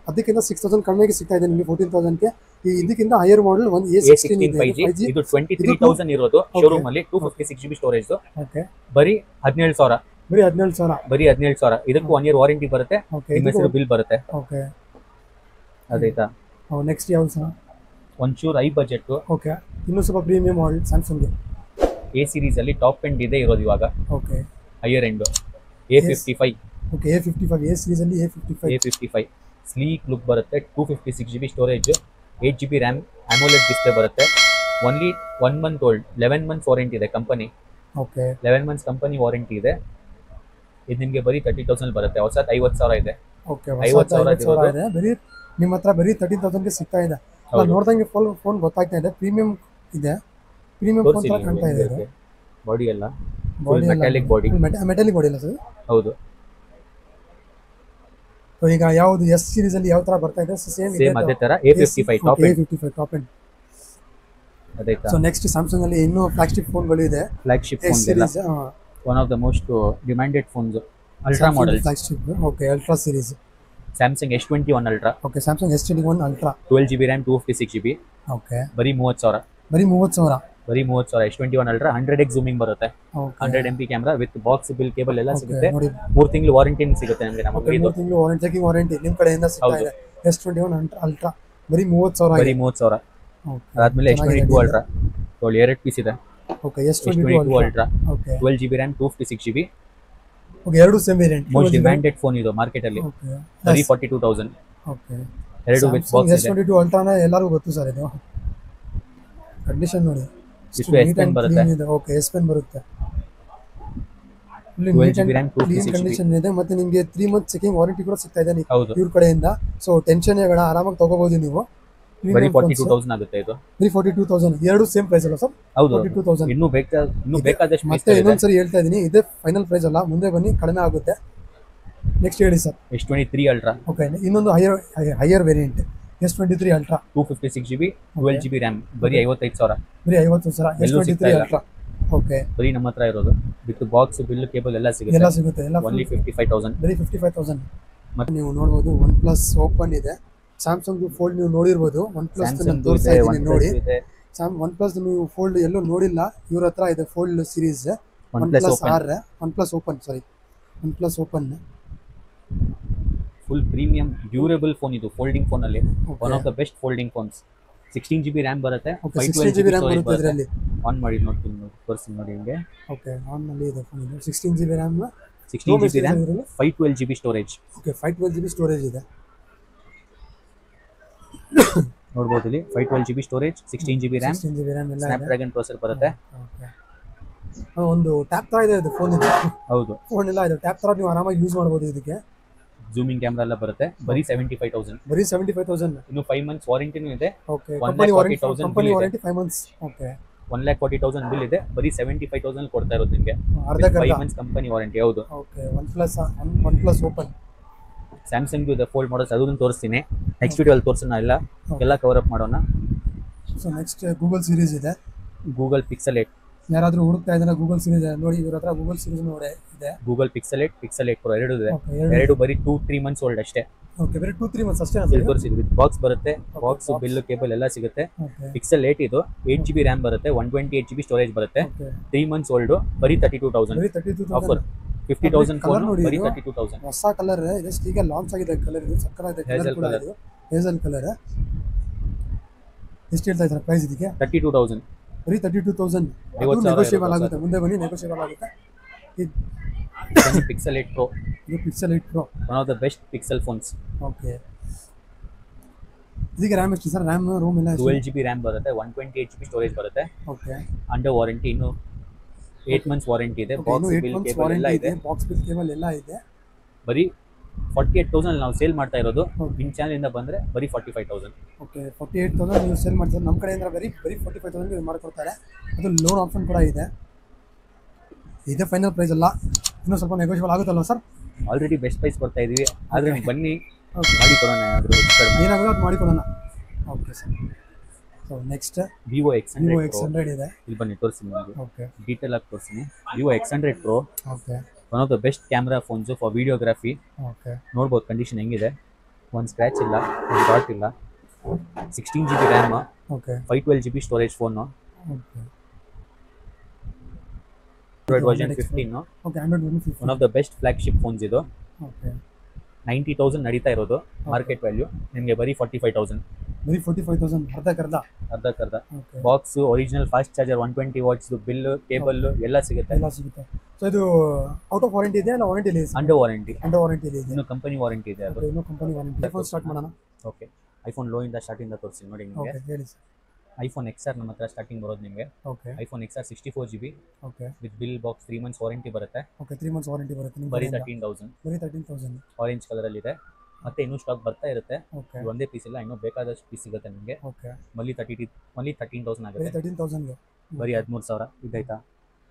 ಅದಕ್ಕಿಂತ 6,000 ಕಡಿಮೆಗೆ ಸಿಗ್ತಾ ಇದೆ ನಿಮಗೆ 14,000 ಗೆ ಈ ಇದಕ್ಕಿಂತ ಹೈಯರ್ ಮಾಡೆಲ್ ಒಂದು A16 ಇದೆ 5G ಇದು 23,000 ಇರೋದು ಶೋರೂಮ್ ಅಲ್ಲಿ 256 GB ಸ್ಟೋರೇಜ್ ಓಕೆ ಬರೀ 17,000 ಬರೀ 17,000 ಬರೀ 17,000 ಇದಕ್ಕೂ 1 year ವಾರಂಟಿ ಬರುತ್ತೆ ಓಕೆ ನಿಮ್ಮ ಹೆಸರು ಬಿಲ್ ಬರುತ್ತೆ ಓಕೆ ಅದಾಯ್ತಾ. ನೆಕ್ಸ್ಟ್ ಯಾವ್ದು ಸರ್ ಒಂಚೂರು ಐ ಬಜೆಟ್ ಓಕೆ ಇನ್ನೂ ಸ್ವಲ್ಪ ಪ್ರೀಮಿಯಂ ಮಾಡೆಲ್ ಸ್ಯಾಮ್ಸಂಗ್ಗೆ A ಸೀರೀಸ್ ಅಲ್ಲಿ ಟಾಪ್ ಎಂಡ್ ಇದೆ ಇರೋದು ಇವಾಗ okay higher end A55 okay A55 A series ಅಲ್ಲಿ A55 ಸ್ಲೀಕ್ ಲುಕ್ ಬರುತ್ತೆ 256 GB storage 8 GB RAM AMOLED display ಬರುತ್ತೆ only 1 month old 11 months warranty ಇದೆ company okay 11 months company warranty ಇದೆ. ಇದು ನಿಮಗೆ ಬರೀ 30,000 ಬರುತ್ತೆ ಹೊಸದು 50,000 ಇದೆ ಓಕೆ 50,000 ಇದೆ ಬರೀ ನಿಮ್ಮ ಹತ್ರ ಬರೀ 13,000 ಗೆ ಸಿಗ್ತಾ ಇದೆ ಅಲ್ಲ ನೋಡ್ದಂಗೆ ಫೋನ್ ಗೊತ್ತಾಗ್ತಾ ಇದೆ ಪ್ರೀಮಿಯಂ ಇದೆ ಪ್ರೀಮಿಯಂ ಫೋನ್ ತರ ಕಾಣ್ತಾ ಇದೆ ಇದು ಬಾಡಿ ಎಲ್ಲ ಮೆಟಾಲಿಕ್ ಬಾಡಿ ಮೆಟಾಲಿಕ್ ಬಾಡಿ ಅಲ್ಲ ಸರ್ ಹೌದು. ಸೊ ಈಗ ಯಾವುದು ಎಸ್ ಸೀರೀಸ್ ಅಲ್ಲಿ ಯಾವ ತರ ಬರ್ತಾ ಇದೆ ಸೇಮ್ ಅದೇ ತರ A55 top end A55 top end ಅದಾಯ್ತಾ. ಸೊ ನೆಕ್ಸ್ಟ್ ಸ್ಯಾಮ್ಸಂಗ್ ಅಲ್ಲಿ ಇನ್ನೂ ಫ್ಲಾಗ್ಶಿಪ್ ಫೋನ್ಗಳು ಇದೆ flagship S phone series one of the most demanded phones ultra model flagship okay ultra series Samsung S21 ultra okay Samsung S21 ultra 12 GB RAM 256 GB okay ಬರೀ 30,000 ಬರೀ 30,000 ಬರೀ 30,000 S21 ultra 100x zooming ಬರುತ್ತೆ okay 100 MP camera with box bill cable ಎಲ್ಲ ಸಿಗುತ್ತೆ ನೋಡಿ 3 ತಿಂಗಳು warranty ಸಿಗುತ್ತೆ ನಮಗೆ ನಮಗೆ ಇದು 3 ತಿಂಗಳು ವಾರಂಟಿ ಚೆಕಿಂಗ್ ವಾರಂಟಿ ನಿಮ್ಮ ಕಡೆಯಿಂದ ಸಿಗ್ತಾ ಇದೆ S21 ಅಲ್ಟ್ರಾ ಬರೀ 30,000 ಬರೀ 30,000 ಓಕೆ ಅದಾದ್ಮೇಲೆ S22 ಅಲ್ಟ್ರಾ ನೋಡಿ 2 ಪೀಸ್ ಇದೆ okay S22 ultra okay 12 GB RAM 256 GB okay ಎರಡು same variant most demanded phone ಇದು ಮಾರ್ಕೆಟ್ ಅಲ್ಲಿ ಓಕೆ ಬರೀ 42,000 ಓಕೆ ಎರಡು ವಿತ್ ಬಾಕ್ಸ್ ಇದೆ. S22 ಅಲ್ಟ್ರಾನ ಎಲ್ಲರಿಗೂ ಗೊತ್ತು ಸರ್ ಇದು ಕಂಡೀಷನ್ ನೋಡಿ ಇಷ್ಟು S Pen ಬರುತ್ತೆ ಓಕೆ S Pen ಬರುತ್ತೆ 12 GB RAM 256 GB ಕಂಡೀಷನ್ ಇದೆ ಮತ್ತೆ ನಿಮಗೆ 3 ಮಂತ್ ಚೆಕಿಂಗ್ ವಾರಂಟಿ ಕೂಡ ಸಿಗ್ತಾ ಇದೆ ಹೌದು ಇವ್ರ ಕಡೆಯಿಂದ ಸೊ ಟೆನ್ಷನ್ ಬೇಡ ಆರಾಮಾಗಿ ತಗೋಬಹುದು ನೀವು ಬರೀ 42,000 ಆಗುತ್ತೆ ಇದು ಬರೀ 42,000 ಎರಡು ಸೇಮ್ ಪ್ರೈಸ್ ಅಲ್ಲ ಸರ್ ಹೌದು 42,000 ಇನ್ನೂ ಬೇಕಾದಷ್ಟು ಮತ್ತೆ ಇನ್ನೊಂದ್ಸರಿ ಹೇಳ್ತಾ ಇದೀನಿ ಇದೇ ಫೈನಲ್ ಪ್ರೈಸ್ ಅಲ್ಲ ಮುಂದೆ ಬನ್ನಿ ಕಡಿಮೆ ಆಗುತ್ತೆ ನೆಕ್ಸ್ಟ್ ಹೇಳಿ ಸರ್ S23 ಅಲ್ಟ್ರಾ ಓಕೆ ಇನ್ನೊಂದು higher variant S23 ultra 256 GB 12 GB RAM ಬರೀ 55,000 ಬರೀ 50,000 S23 ಅಲ್ಟ್ರಾ ಓಕೆ ಬರೀ ನಮ್ಮ ಹತ್ರ ಇರೋದು ವಿತ್ ಬಾಕ್ಸ್ ಬಿಲ್ ಕೇಬಲ್ ಎಲ್ಲ ಎಲ್ಲ ಸಿಗುತ್ತೆ ಸಿಗುತ್ತೆ ಎಲ್ಲ ಓನ್ಲಿ 55,000 ಬರೀ 55,000 ಮತ್ತೆ ನೀವು ನೋಡಬಹುದು OnePlus ಓಪನ್ ಇದೆ ಸ್ಯಾಮ್ಸಂಗ್ ಫೋಲ್ಡ್ ನೀವು ನೋಡಿರ್ಬೋದು OnePlus ತೋರಿಸ್ತಾ ಇದ್ದೀನಿ ನೋಡಿ OnePlus ನೀವು ಫೋಲ್ಡ್ ಎಲ್ಲೂ ನೋಡಿಲ್ಲ ಇವ್ರ ಹತ್ರ ಇದೆ fold series OnePlus R OnePlus open full premium durable phone ಇದು ಫೋಲ್ಡಿಂಗ್ ಫೋನ್ ಅಲ್ಲಿ one of the best folding phones 16 GB RAM ಬರುತ್ತೆ 16 GB RAM ಬರುತ್ತೆ ಇದರಲ್ಲಿ ಆನ್ ಮಾಡಿ ನೋಡ್ತೀನಿ ತೋರಿಸ್ತೀನಿ ನೋಡಿ ನಿಮಗೆ ಓಕೆ ಆನ್ ನಲ್ಲಿ ಇದೆ ಫೋನ್ ಇದು 16 GB RAM 16 GB RAM 512 GB storage okay 512 GB storage ಇದೆ ನೋಡಬಹುದು ಇಲ್ಲಿ 512 GB storage 16 GB RAM 16 GB RAM ಎಲ್ಲ ಸ್ನ್ಯಾಪ್ಡ್ರ್ಯಾಗನ್ ಪ್ರೊಸೆಸರ್ ಬರುತ್ತೆ ಓಕೆ ಒಂದು ಟ್ಯಾಪ್ ತರ ಇದೆ ಇದು ಫೋನ್ ಇದು ಹೌದು ಫೋನ್ ಎಲ್ಲ ಇದೆ ಟ್ಯಾಪ್ ತರ ನೀವು ಆರಾಮಾಗಿ ಯೂಸ್ ಮಾಡಬಹುದು ಇದಕ್ಕೆ ಜೂಮಿಂಗ್ ಕ್ಯಾಮೆರಾ ಎಲ್ಲ ಬರುತ್ತೆ ಬರೀ 75,000 ಬರೀ 75,000 ಇನ್ನು 5 months ವಾರಂಟಿನೂ ಇದೆ okay company warranty 5 months okay 1,40,000 bill ಇದೆ ಬರೀ 75,000 ಕೊಡ್ತಾ ಇರೋದು ನಿಮಗೆ ಅರ್ಧ 5 months ಕಂಪನಿ ವಾರಂಟಿ ಹೌದು ಓಕೆ OnePlus ಓಪನ್ ಸ್ಯಾಮ್ಸಂಗ್ ಇದೆ ಫೋಲ್ಡ್ ಮಾಡಲ್ಸ್ ಅದನ್ನು ತೋರಿಸ್ತೀನಿ ನೆಕ್ಸ್ಟ್ ವಿಡಿಯೋ ಅಲ್ಲಿ ತೋರಿಸೋಣ ಎಲ್ಲ ಕವರ್ ಅಪ್ ಮಾಡೋಣ. ಸೊ ನೆಕ್ಸ್ಟ್ ಗೂಗಲ್ ಸೀರೀಸ್ ಇದೆ ಗೂಗಲ್ ಪಿಕ್ಸೆಲ್ 8 ಯಾರಾದರೂ ಹುಡುಕ್ತಾ ಇದ್ದಾರೆ ಗೂಗಲ್ ಸೀರೀಸ್ ನೋಡಿ, ಇವ್ರ ಹತ್ರ ಗೂಗಲ್ ಸೀರೀಸ್ ನೋಡಿ ಇದೆ. ಗೂಗಲ್ ಪಿಕ್ಸೆಲ್ 8 ಪಿಕ್ಸೆಲ್ 8 Pro ಎರಡು ಇದೆ. Okay, ಎರಡು ಬರೀ 2-3 ಮಂತ್ಸ್ ಓಲ್ಡ್ ಅಷ್ಟೇ. ಓಕೆ, ಬರೀ 2-3 ಮಂತ್ಸ್ ಅಷ್ಟೇ ಇಲ್ಲಿ ತೋರಿಸಿ, ವಿತ್ ಬಾಕ್ಸ್ ಬರುತ್ತೆ. ಬಾಕ್ಸ್ ಬಿಲ್ ಕೇಬಲ್ ಎಲ್ಲ ಸಿಗುತ್ತೆ. ಓಕೆ ಪಿಕ್ಸೆಲ್ 8 ಇದು 8GB ರ್ಯಾಮ್ ಬರುತ್ತೆ, 128GB ಸ್ಟೋರೇಜ್ ಬರುತ್ತೆ. ಓಕೆ 3 ಮಂತ್ಸ್ ಓಲ್ಡ್, ಬರೀ 32,000 ಬರೀ 32,000 ಆಫರ್. 50,000 Colour ಫೋನ್ ನೋಡಿ ಬರೀ ಇದು. 32,000. ಹೊಸ ಕಲರ್ ಜಸ್ಟ್ ಈಗ ಲಾಂಚ್ ಆಗಿದೆ ಕಲರ್. ಇದು ಸಕ್ಕತ್ತಾಗಿದೆ ಕಲರ್ Hazel ಕೂಡ. colour. ಇದು ಹೇಸಲ್ ಕಲರ್. ಎಷ್ಟು ಹೇಳ್ತಾ ಇದ್ದಾರೆ ಪ್ರೈಸ್ ಇದಕ್ಕೆ? 32,000. ಬರೀ 32,000. 50,000 ನೆಗೋಷಿಯಬಲ್ ಆಗುತ್ತೆ, ಮುಂದೆ ಬನ್ನಿ ನೆಗೋಷಿಯಬಲ್ ಆಗುತ್ತೆ. ಪಿಕ್ಸೆಲ್ 8 Pro, ಇದು pixel 8 Pro. One of the best pixel phones. Okay, ಇದಕ್ಕೆ ರ್ಯಾಮ್ ಎಷ್ಟು ಸರ್? ರ್ಯಾಮ್ ರೋಮ್ ಎಲ್ಲ 12GB ರ್ಯಾಮ್ ಬರುತ್ತೆ, 128GB ಸ್ಟೋರೇಜ್ ಬರುತ್ತೆ. ಓಕೆ, ಅಂಡರ್ ವಾರಂಟಿ, ಇನ್ನು 8 ಮಂತ್ಸ್ ವಾರಂಟಿ ಇದೆ. ಇನ್ನು ಬಾಕ್ಸ್ 8 ಬಿಲ್ ಮಂತ್ಸ್ ಕೇಬಲ್ ಎಲ್ಲ ವಾರಂಟಿ ಇದೆ. ಇದೆ, ಬಾಕ್ಸ್ ಬಿಲ್ ಕೇಬಲ್ ಎಲ್ಲ ಇದೆ. ಬರೀ 48,000 ನಾವು ಸೇಲ್ ಮಾಡ್ತಾ ಇರೋದು. Okay. ನಿಮ್ಮ ಚಾನಲ್ ಇಂದ ಬಂದ್ರೆ ಬರೀ 45,000. ಓಕೆ, 48,000 ನೀವು ಸೇಲ್ ಮಾಡ್ತೀರಾ. ನಮ್ಮ ಕಡೆಯಿಂದ ಬರೀ 45,000 ಮಾಡ್ಕೊಡ್ತಾರೆ. ಅದು ಲೋನ್ ಆಪ್ಷನ್ ಕೂಡ ಇದೆ. ಇದೇ ಫೈನಲ್ ಪ್ರೈಸ್ ಅಲ್ಲ, ಇನ್ನೂ ಸ್ವಲ್ಪ ನೆಗೋಷಿಯಬಲ್ ಆಗುತ್ತಲ್ವ ಸರ್? ಆಲ್ರೆಡಿ ಬೆಸ್ಟ್ ಪ್ರೈಸ್ ಬರ್ತಾ ಇದೀವಿ, ಆದ್ರೆ ನೀವು ಬನ್ನಿ ಓಕೆ, ಮಾಡಿ ಕೊಡೋಣ ಏನಾದರೂ ಹೆಚ್ಚು ಕಡಿಮೆ. ಏನಾಗೋದು ಅದು ಮಾಡಿಕೊಡೋಣ. Okay sir. So next Vivo Vivo X100 Pro. X100 ಇದೆ. ಇಲ್ಲಿ ಬನ್ನಿ ತೋರಿಸ್ತೀನಿ ನಿಮಗೆ, ಓಕೆ ಡೀಟೇಲ್ ಆಗಿ ತೋರಿಸ್ತೀನಿ. Vivo X100 Pro, okay one of the best camera phones for videography. Okay ನೋಡ್ಬೋದು ಕಂಡೀಷನ್ ಹೆಂಗಿದೆ. ಒಂದು ಸ್ಕ್ರ್ಯಾಚ್ ಇಲ್ಲ, ಒಂದು ಡಾಟ್ ಇಲ್ಲ. 16GB RAM, okay 512GB storage phone. Okay Android version 15. Okay, Android version 15. One of the best flagship phones ಇದು. Okay 90,000 ನಡೀತಾ ಇರೋದು market value. ನಿಮಗೆ ಬರೀ 45,000. ಬರೀ 45,000 ಅರ್ಧಕ್ಕರ್ಧ. ಅರ್ಧಕ್ಕರ್ಧ. Okay, box, original fast charger, 120 watts bill cable ಎಲ್ಲ ಸಿಗುತ್ತೆ. ಎಲ್ಲ ಸಿಗುತ್ತೆ. ಸೊ ಇದು ಔಟ್ ಆಫ್ ವಾರಂಟಿ ಇದೆ ಅಲ್ಲ ವಾರಂಟಿ ಇದೆ? ಅಂಡರ್ ವಾರಂಟಿ, ಅಂಡರ್ ವಾರಂಟಿ ಇದೆ. ಇನ್ನು ಕಂಪನಿ ವಾರಂಟಿ ಇದೆ ಅದು. ಓಕೆ, ಇನ್ನೂ ಕಂಪನಿ ವಾರಂಟಿ. ಐಫೋನ್ ಸ್ಟಾರ್ಟ್ ಮಾಡೋಣ. ಓಕೆ, ಐಫೋನ್ ಲೋ ಇಂದ ಸ್ಟಾರ್ಟಿಂದ ತೋರಿಸಿ ನೋಡಿ ನಿಮಗೆ. ಓಕೆ, ಹೇಳಿ ಸರ್. ಐಫೋನ್ XR ನಮ್ಮ ಹತ್ರ ಸ್ಟಾರ್ಟಿಂಗ್ ಬರೋದು ನಿಮಗೆ. Okay iPhone XR 64GB okay with bill box, 3 months warranty ಬರುತ್ತೆ. ಓಕೆ, 3 ಮಂತ್ಸ್ ವಾರಂಟಿ ಬರುತ್ತೆ ನಿಮ್ಮ ಬರೀ ಕಡೆಯಿಂದ. 13,000. ಬರೀ 13,000. ಆರೆಂಜ್ ಕಲರ್ ಅಲ್ಲಿ ಇದೆ. ಮತ್ತೆ ಇನ್ನೂ ಸ್ಟಾಕ್ ಬರ್ತಾ ಇರುತ್ತೆ. ಓಕೆ ಇದು ಒಂದೇ ಪೀಸ್ ಇಲ್ಲ, ಇನ್ನೂ ಬೇಕಾದಷ್ಟು ಪೀಸ್ ಸಿಗುತ್ತೆ ನಿಮಗೆ. ಓಕೆ, ಮಲ್ಲಿ 13,000 ಬರೀ ಆಗುತ್ತೆ. 13,000ಗೆ. ಬರೀ 13,000 ಇದಾಯ್ತಾ.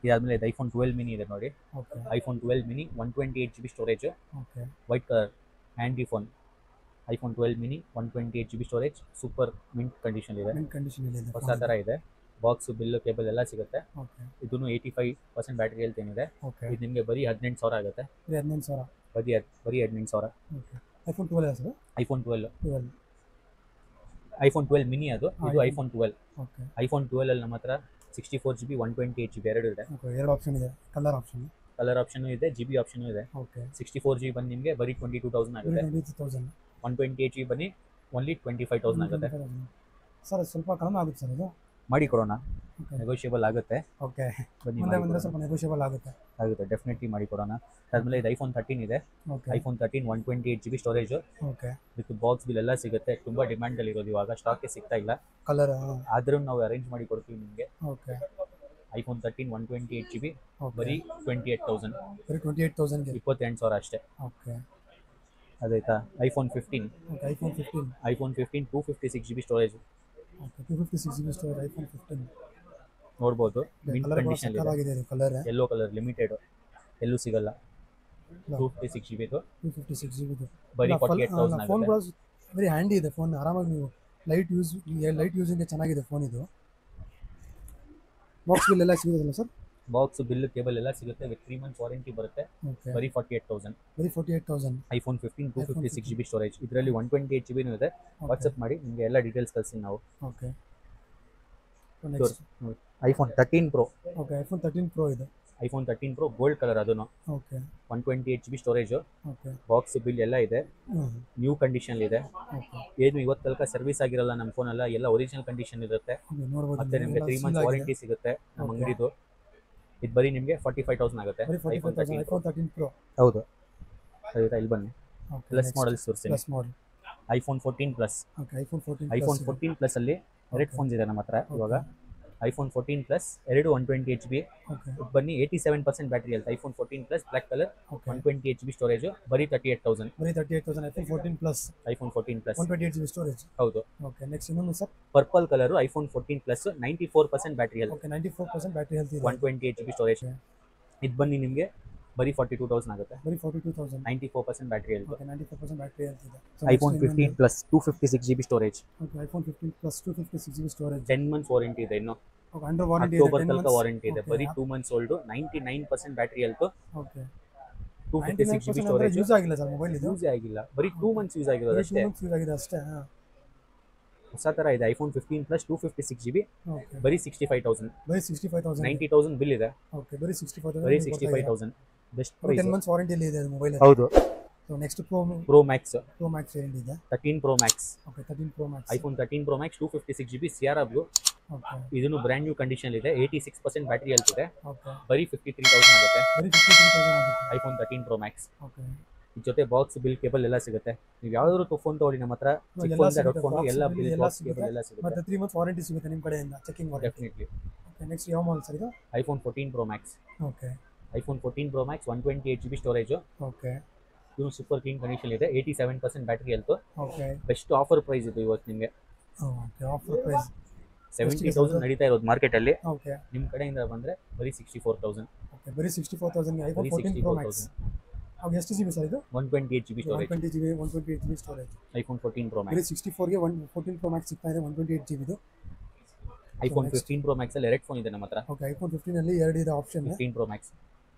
ಇದಾದ್ಮೇಲೆ ಇದು ಐಫೋನ್ 12 ಮಿನಿ ಇದೆ ನೋಡಿ. Okay iPhone 12 mini 128GB storage, okay white colour handy phone. IPhone 12 mini 128GB storage, super mint condition ಇದೆ, ಮಿಂಟ್ ಕಂಡೀಷನ್ ಇದೆ. ಹೊಸ ಥರ ಇದೆ. ಬಾಕ್ಸ್, ಬಿಲ್ ಕೇಬಲ್ ಎಲ್ಲ ಸಿಗುತ್ತೆ. ಓಕೆ ಇದನ್ನು 85% ಬ್ಯಾಟ್ರಿ ಹೆಲ್ತ್ ಏನಿದೆ. ಓಕೆ, ಇದು ನಿಮಗೆ ಬರೀ 18,000 ಆಗುತ್ತೆ. ಬರೀ 18,000. ಬರೀ 18,000. Okay, iPhone 12 sir? IPhone 12, 12. IPhone 12 mini ಅದು. ಇದು ಐಫೋನ್ 12. ಓಕೆ ಐಫೋನ್ 12 ಅಲ್ಲಿ ನಮ್ಮ ಹತ್ರ 64GB 128GB ಎರಡು ಇದೆ. ಓಕೆ, ಎರಡು ಆಪ್ಷನ್ ಇದೆ. ಕಲರ್ ಆಪ್ಷನ್, ಕಲರ್ ಆಪ್ಷನ್ ಇದೆ, GB ಆಪ್ಷನ್ ಇದೆ. ಓಕೆ 64GB ಬಂದು ನಿಮಗೆ ಬರೀ 22,000 ಆಗುತ್ತೆ. 22,000. 128GB ಬನ್ನಿ ಓನ್ಲಿ 25,000 ಆಗುತ್ತೆ. ಸರ್ ಸ್ವಲ್ಪ ಕಡಿಮೆ ಆಗುತ್ತೆ ಸರ್ ಇದು? ಮಾಡಿ ಕೊಡೋಣ, ಓಕೆ ನೆಗೋಷಿಯಬಲ್ ಆಗುತ್ತೆ. ಓಕೆ, ಬನ್ನಿ ಮುಂದೆ ಮಾಡಿ ಬಂದರೆ ಕೊಡೋಣ. ಸ್ವಲ್ಪ ನೆಗೋಷಿಯಬಲ್ ಆಗುತ್ತೆ. ಆಗುತ್ತೆ, ಡೆಫಿನೆಟ್ಲಿ ಮಾಡಿ ಕೊಡೋಣ. ಅದಾದ್ಮೇಲೆ ಇದು ಐಫೋನ್ 13 ಇದೆ. Okay iPhone 13 128GB storage okay, with box bill ಎಲ್ಲ ಸಿಗುತ್ತೆ. ತುಂಬ ಡಿಮ್ಯಾಂಡಲ್ಲಿ ಇರೋದು, ಇವಾಗ ಸ್ಟಾಕೇ ಸಿಗ್ತಾ ಇಲ್ಲ. ಕಲರ್ ಆದ್ರೂ ನಾವು ಅರೇಂಜ್ ಮಾಡಿ ಕೊಡ್ತೀವಿ ನಿಮಗೆ. ಓಕೆ, ಐಫೋನ್ 13 128GB ಓಕೆ, ಬರೀ 28,000. ಬರೀ 28,000ಗೆ. 28,000 ಅಷ್ಟೇ. ಓಕೆ ಅದಾಯ್ತಾ. IPhone 15, okay, iPhone 15. IPhone 15 256GB storage okay, 256GB storage iPhone 15. ನೋಡ್ಬೋದು. ಮಿಂಟ್ ಕಲರ್ ಕೂಡ ಕಂಡೀಷನ್ ಇದೆ, ಸಕ್ಕತ್ತಾಗಿದೆ ಇದು ಕಲರ್. ಯೆಲ್ಲೋ ಕಲರ್, ಲಿಮಿಟೆಡ್, ಎಲ್ಲೂ ಸಿಗಲ್ಲ. 256GB ಇದು 256GB ಇದು. ಬರೀ ಫೋನ್ 48,000 ಕೂಡ ಆಗುತ್ತೆ. ವೆರಿ ಹ್ಯಾಂಡಿ ಇದೆ ಫೋನ್. ಆರಾಮಾಗಿ ನೀವು ಲೈಟ್ ಯೂಸಿಂಗ್ಗೆ ಚೆನ್ನಾಗಿದೆ ಫೋನ್ ಇದು. ಬಾಕ್ಸ್ ಬಿಲ್ ಎಲ್ಲ ಸಿಗುತ್ತಲ್ಲ ಸರ್? ಬಾಕ್ಸ್, ಬಿಲ್, ಕೇಬಲ್ ಎಲ್ಲ ಸಿಗುತ್ತೆ. ವಿತ್ 3 ಮಂತ್ಸ್ ವಾರಂಟಿ ಬರುತ್ತೆ. ಓಕೆ, ಬರೀ 48,000. ಬರೀ 48,000. ಐಫೋನ್ 15 256GB ಸ್ಟೋರೇಜ್, ಇದರಲ್ಲಿ 128GB ಇದೆ. ವಾಟ್ಸಪ್ ಮಾಡಿ, ನಿಮಗೆ ಎಲ್ಲ ಡೀಟೇಲ್ಸ್ ಕಳಿಸಿ ನಾವು. Okay, next iPhone 13 Pro, okay, iPhone 13 Pro ಇದೆ. ಐಫೋನ್ 13 Pro ಗೋಲ್ಡ್ ಕಲರ್, ಅದನ್ನು okay 128GB storage, okay box, bill ಎಲ್ಲ ಇದೆ. ನ್ಯೂ ಕಂಡೀಷನ್ ಇದೆ. ಓಕೆ, ಏನು ಇವತ್ತು ತನಕ ಸರ್ವಿಸ್ ಆಗಿರಲ್ಲ ನಮ್ಮ ಫೋನ್ ಎಲ್ಲ ಒರಿಜಿನಲ್ ಕಂಡೀಷನ್ ಇರುತ್ತೆ. ನೋಡ್ಬೋದು. ಮತ್ತೆ ನಿಮಗೆ 3 ಮಂತ್ಸ್ ವಾರಂಟಿ ಸಿಗುತ್ತೆ ನಮ್ಮ ಅಂಗಡಿದು. ಇದು ಬರೀ ನಿಮಗೆ 45,000 ಆಗುತ್ತೆ. ಬರೀ 45,000 ಐಫೋನ್ 13 Pro. ಹೌದು, ಆಯ್ತಾ. ಇಲ್ಲಿ ಬನ್ನಿ, ಓಕೆ, ಪ್ಲಸ್ ಮಾಡಲ್ಸ್ ತೋರಿಸ್ತೀನಿ. Plus model. IPhone 14 plus, okay, iPhone 14 iPhone 14 plus ಅಲ್ಲಿ ಎರಡು ಫೋನ್ಸ್ ಇದೆ ನಮ್ಮ ಹತ್ರ ಇವಾಗ. ಐಫೋನ್ 14 ಪ್ಲಸ್ ಎರಡು 128GB. ಓಕೆ ಬನ್ನಿ, 87% battery health. IPhone 14 plus black colour, okay 128GB storage, ಬರೀ 38,000. ಬರೀ 38,000 iPhone 14 plus, iPhone 14 plus 128GB storage. ಹೌದು. ಓಕೆ, ನೆಕ್ಸ್ಟ್ ಇನ್ನೊಂದು sir? Purple colour iPhone 14 plus 94% battery health, okay, 94% battery health ಇದೆ. 128GB storage. ಇದು ಬನ್ನಿ ನಿಮಗೆ ಬರೀ 42,000 ಆಗುತ್ತೆ. ಬರೀ 42,000. 94% battery health. Okay, 94% battery health ಇದೆ. IPhone 15 plus 256GB storage, okay, iPhone 15 plus 256GB storage. 10 months warranty ಇದೆ ಇನ್ನು. ಅಂಡರ್ ವಾರಂಟಿ ಅಕ್ಟೋಬರ್ ತನಕ ವಾರಂಟಿ ಇದೆ. ಬರೀ 2 months old, 99% battery health, okay 256 GB storage. Use ಆಗಿಲ್ಲ ಸರ್ ಮೊಬೈಲ್ ಇದು? ಯೂಸ್ ಆಗಿಲ್ಲ, ಬರೀ 2 ಮಂತ್ಸ್ ಯೂಸ್ ಆಗಿರೋದು ಅಷ್ಟೇ. 2 ಮಂತ್ಸ್ ಯೂಸ್ ಆಗಿದೆ ಅಷ್ಟೇ. ಹೊಸ ತರ ಇದೆ iPhone 15 Plus 256 GB, ಓಕೆ ಬರೀ 65,000. ಬರೀ 65,000. 90,000 ಬಿಲ್ ಇದೆ. ಓಕೆ ಬರೀ 65,000. ಬರೀ 65,000 ಬೆಸ್ಟ್ ಪ್ರೈಸ್. 10 ಮಂತ್ಸ್ ವಾರಂಟಿ ಇದೆ ಅದು ಮೊಬೈಲ್. ಹೌದು. So next Pro Max variant ಇದೆ. 13 Pro Max. Okay 13 Pro Max. iPhone 13 Pro Max 256 GB Sierra Blue. Okay ಇದನ್ನು ಬ್ರ್ಯಾಂಡ್ ನ್ಯೂ ಕಂಡೀಷನ್ ಇದೆ. 86% ಬ್ಯಾಟರಿ ಹೆಲ್ತ್ ಇದೆ. ಓಕೆ ಬರೀ 53,000 ಆಗುತ್ತೆ. ಬರೀ 53,000 ಆಗುತ್ತೆ. iPhone 13 Pro Max. ಓಕೆ ಇದ್ರ ಜೊತೆ ಬಾಕ್ಸ್, ಬಿಲ್, ಕೇಬಲ್ ಎಲ್ಲ ಸಿಗುತ್ತೆ. ನೀವು ಯಾವ್ದಾದ್ರು ಫೋನ್ ತಗೊಳ್ಳಿ ನಮ್ಮ ಹತ್ರ, ಚಿಕ್ಕ ಫೋನ್, ದೊಡ್ಡ ಫೋನ್, ಎಲ್ಲ ಬಿಲ್, ಬಾಕ್ಸ್, ಕೇಬಲ್ ಎಲ್ಲ ಸಿಗುತ್ತೆ. ಮತ್ತೆ 3 ಮಂತ್ಸ್ ವಾರಂಟಿ ಸಿಗುತ್ತೆ ನಿಮ್ಮ ಕಡೆಯಿಂದ, checking warranty. Definitely. Okay next ಯಾವ ಮಾಡೆಲ್ ಸರ್ ಇದು? iPhone 14 Pro Max. Okay iPhone 14 Pro Max 128 GB storage. Okay ಇದು ಸೂಪರ್ ಕ್ಲೀನ್ ಕಂಡೀಷನ್ ಇದೆ. 87% battery health. Okay best offer price ಇದು ಇವತ್ತು ನಿಮಗೆ. ಓಕೆ ಆಫರ್ ಪ್ರೈಸ್ 70,000 ನಡೀತಾ ಇರೋದು ಮಾರ್ಕೆಟ್ ಅಲ್ಲಿ. ಓಕೆ ನಿಮ್ಮ ಕಡೆಯಿಂದ ಬಂದ್ರೆ ಬರೀ 64,000. ಓಕೆ ಬರೀ 64,000 ಗೆ iPhone 14 Pro Max. ಅವು ಎಷ್ಟು GB ಸರ್ ಇದು? 128 GB storage. 128 GB storage. iPhone 14 Pro Max. ಬರೀ 64 ಗೆ 14 Pro Max ಸಿಗ್ತಾ ಇದೆ, 128 GB ಇದು. iPhone 15 Pro Max ಅಲ್ಲಿ ಎರಡು ಫೋನ್ ಇದೆ ನಮ್ಮ ಹತ್ರ. ಓಕೆ iPhone 15 ಅಲ್ಲಿ ಎರಡು ಇದೆ option. 15 Pro Max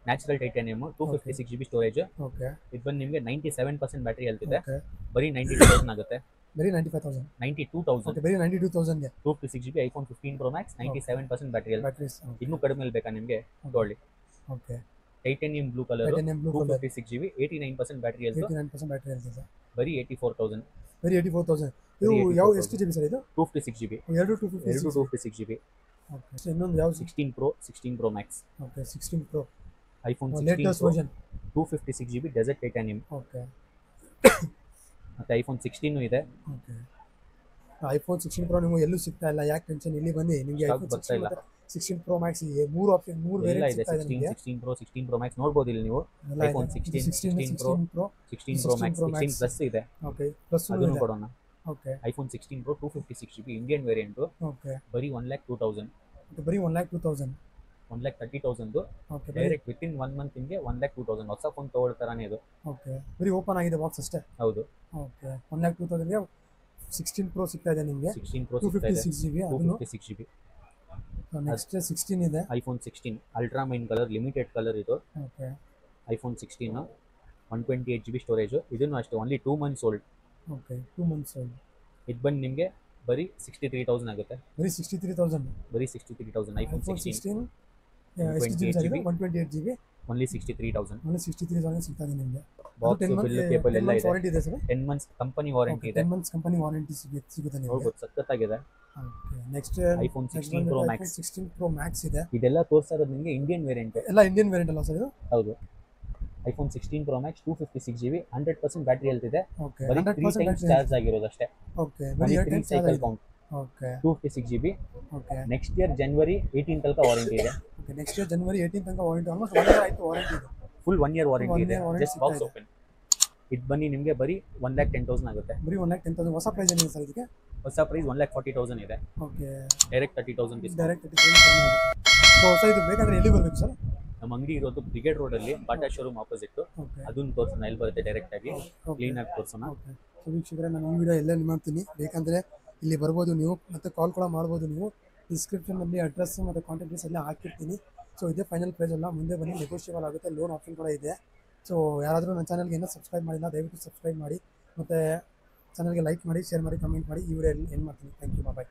natural titanium 256 GB storage. Okay ಇದು ಬಂದು ನಿಮಗೆ 97% ಬ್ಯಾಟರಿ ಹೆಲ್ತ್ ಇದೆ. ಓಕೆ ಬರೀ 92,000 ಆಗುತ್ತೆ. ಬರೀ 95,000. 92,000. ಓಕೆ ಬರೀ 92,000 ಗೆ 256 GB iPhone 15 Pro Max 97% battery health. Batteries. ಇನ್ನೂ ಕಡಿಮೆ ಅಲ್ಲಿ ಬೇಕಾ ನಿಮಗೆ ತಗೊಳ್ಳಿ. Okay titanium blue colour, titanium blue colour, 256 GB 89% battery health. 89% battery health ಇದೆ. ಬರೀ 84,000. ಬರೀ 84,000. ಇದು ಯಾವ ಎಷ್ಟು GB ಸರ್ ಇದು? 256 GB. ಎರಡು 256 GB. ಓಕೆ ಸೊ ಇನ್ನೊಂದು ಯಾವ? 16 Pro Max. Okay 16 Pro. iPhone 16 latest Pro version 256 GB desert titanium. Okay ಮತ್ತೆ iPhone 16 ಇದೆ. ಓಕೆ iPhone 16 Pro ನಿಮಗೆ ಎಲ್ಲೂ ಸಿಗ್ತಾ ಇಲ್ಲ, ಯಾಕೆ ಟೆನ್ಷನ್? ಇಲ್ಲಿ ಬನ್ನಿ, ನಿಮಗೆ iPhone 16 Pro Max ಇದೆ. ಮೂರು ಆಪ್ಷನ್, ಮೂರು ವೇರಿಯಂಟ್ ಇದೆ. ಸಿಗ್ತಾ ಇದೆ ನಿಮಗೆ. 16 Pro, 16 Pro Max ನೋಡಬಹುದು ಇಲ್ಲಿ ನೀವು. iPhone 16 Pro, 16 Pro Max, 16 Plus ಇದೆ. ಓಕೆ ಪ್ಲಸ್ ಅದನ್ನು ಕೊಡೋಣ. Okay iPhone 16 Pro 256 GB Indian variant. Okay ಬರೀ 1,02,000. ಬರೀ 1,02,000. 1,30,000. ಓಕೆ ಡೈರೆಕ್ಟ್ ವಿತಿನ್ 1 ಮಂತ್ ನಿಮಗೆ 1,02,000. ಹೊಸ ಫೋನ್ ತಗೊಳ್ತಾರಾನೆ ಇದು. ಓಕೆ ಬರೀ ಓಪನ್ ಆಗಿದೆ ಬಾಕ್ಸ್ ಅಷ್ಟೇ. ಹೌದು. ಓಕೆ 1,02,000 ಗೆ 16 Pro ಸಿಗ್ತಾ ಇದೆ ನಿಮಗೆ. 16 Pro ಸಿಗ್ತಾ ಇದೆ. 256 GB. ಅದನ್ನು 256 GB. ನೆಕ್ಸ್ಟ್ 16 ಇದೆ. iPhone 16 ultramarine colour, limited colour ಇದು. Okay iPhone 16 128 GB storage. ಇದನ್ನು ಅಷ್ಟೇ only 2 months old. Okay 2 months old. ಇದು ಬಂದು ನಿಮಗೆ ಬರೀ 63,000 ಆಗುತ್ತೆ. ಬರೀ 63,000. ಬರೀ 63,000. iPhone 16 ಎಷ್ಟು GB ಸರ್ ಇದು? 128 GB. ಓನ್ಲಿ 63,000. ಓನ್ಲಿ 63,000 ಸಿಗ್ತಾ ಇದೆ ನಿಮಗೆ. ಬಾಕ್ಸ್, ಬಿಲ್, ಕೇಬಲ್ ಎಲ್ಲ ಇದೆ. ವಾರಂಟಿ ಇದೆ ಸರ್? 10 ಮಂತ್ಸ್ ಕಂಪನಿ ವಾರಂಟಿ ಇದೆ. 10 ಮಂತ್ಸ್ ಕಂಪನಿ ವಾರಂಟಿ ಸಿಗುತ್ತೆ ನಿಮಗೆ. ನೋಡಬಹುದು, ಸಕ್ಕತ್ತಾಗಿದೆ. Okay next iPhone 16 Pro Max. 16 Pro Max ಇದೆ. ಇದೆಲ್ಲ ತೋರಿಸ್ತಾ ಇರೋದು ನಿಮಗೆ ಇಂಡಿಯನ್ ವೇರಿಯಂಟ್. ಎಲ್ಲ ಇಂಡಿಯನ್ ವೇರಿಯಂಟ್ ಅಲ್ಲ ಸರ್ ಇದು? ಹೌದು. iPhone 16 Pro Max 256 GB 100% battery health ಇದೆ. ಓಕೆ ಬರೀ 3 ಟೈಮ್ಸ್ ಚಾರ್ಜ್ ಆಗಿರೋದು ಅಷ್ಟೇ. ಓಕೆ ಬರೀ 3 cycle count. Okay 256 GB. Okay next year ಜನವರಿ 18 ತನಕ ವಾರಂಟಿ ಇದೆ. ಓಕೆ ನೆಕ್ಸ್ಟ್ ಇಯರ್ ಜನವರಿ 18 ತನಕ ವಾರಂಟಿ. ಆಲ್ಮೋಸ್ಟ್ 1 ಇಯರ್ ಆಯ್ತು ವಾರಂಟಿ ಇದೆ. ಫುಲ್ 1 ಇಯರ್ ವಾರಂಟಿ ಇದೆ. warranty just box open. ಇದು ಬನ್ನಿ ನಿಮಗೆ ಬರೀ 1,10,000 ಆಗುತ್ತೆ. ಬರೀ 1,10,000. ಹೊಸ ಪ್ರೈಸ್ ಏನಿದೆ ಸರ್ ಇದಕ್ಕೆ? ಹೊಸ ಪ್ರೈಸ್ 1,40,000 ಇದೆ. Okay direct 30,000 discount. ಡೈರೆಕ್ಟ್ 30,000 ಆಗುತ್ತೆ. ಸೊ ಸರ್ ಇದು ಬೇಕಾದ್ರೆ ಎಲ್ಲಿ ಬರಬೇಕು ಸರ್? ನಮ್ಮ ಅಂಗಡಿ ಇರೋದು ಬ್ರಿಗೇಡ್ ರೋಡ್ ಅಲ್ಲಿ, ಬಾಟಾ ಶೋರೂಮ್ ಆಪೋಸಿಟ್. ಓಕೆ ಅದನ್ನ ತೋರಿಸೋಣ, ಎಲ್ಲಿ ಬರುತ್ತೆ ಡೈರೆಕ್ಟ್ ಆಗಿ ಕ್ಲೀನ್ ಆಗಿ ತೋರಿಸೋಣ. ಓಕೆ ಸೊ ವೀಕ್ಷಕರೇ, ನಾನು ಈ ವಿಡಿಯೋ ಎಲ್ಲ ಮಾಡ್ತೀನಿ. ಬೇಕಂದರೆ ಇಲ್ಲಿ ಬರ್ಬೋದು ನೀವು, ಮತ್ತು ಕಾಲ್ ಕೂಡ ಮಾಡ್ಬೋದು ನೀವು. ಡಿಸ್ಕ್ರಿಪ್ಷನಲ್ಲಿ ಅಡ್ರೆಸ್ ಮತ್ತು ಕಾಂಟ್ಯಾಕ್ಟ್ ಡೀಟೇಲ್ಸ್ ಎಲ್ಲ ಹಾಕಿರ್ತೀನಿ. ಸೊ ಇದೇ ಫೈನಲ್ ಪ್ರೈಸ್ ಅಲ್ಲ, ಮುಂದೆ ಬನ್ನಿ ನೆಗೋಷಿಯಬಲ್ ಆಗುತ್ತೆ. ಲೋನ್ ಆಪ್ಷನ್ ಕೂಡ ಇದೆ. ಸೊ ಯಾರಾದರೂ ನನ್ನ ಚಾನಲ್ಗೆ ಏನೋ ಸಬ್ಸ್ಕ್ರೈಬ್ ಮಾಡಿಲ್ಲ, ದಯವಿಟ್ಟು ಸಬ್ಸ್ಕ್ರೈಬ್ ಮಾಡಿ, ಮತ್ತು ಚಾನಲ್ಗೆ ಲೈಕ್ ಮಾಡಿ, ಶೇರ್ ಮಾಡಿ, ಕಮೆಂಟ್ ಮಾಡಿ. ಈ ವಿಡಿಯೋ ಎಂಡ್ ಮಾಡ್ತೀನಿ. Thank you, bye.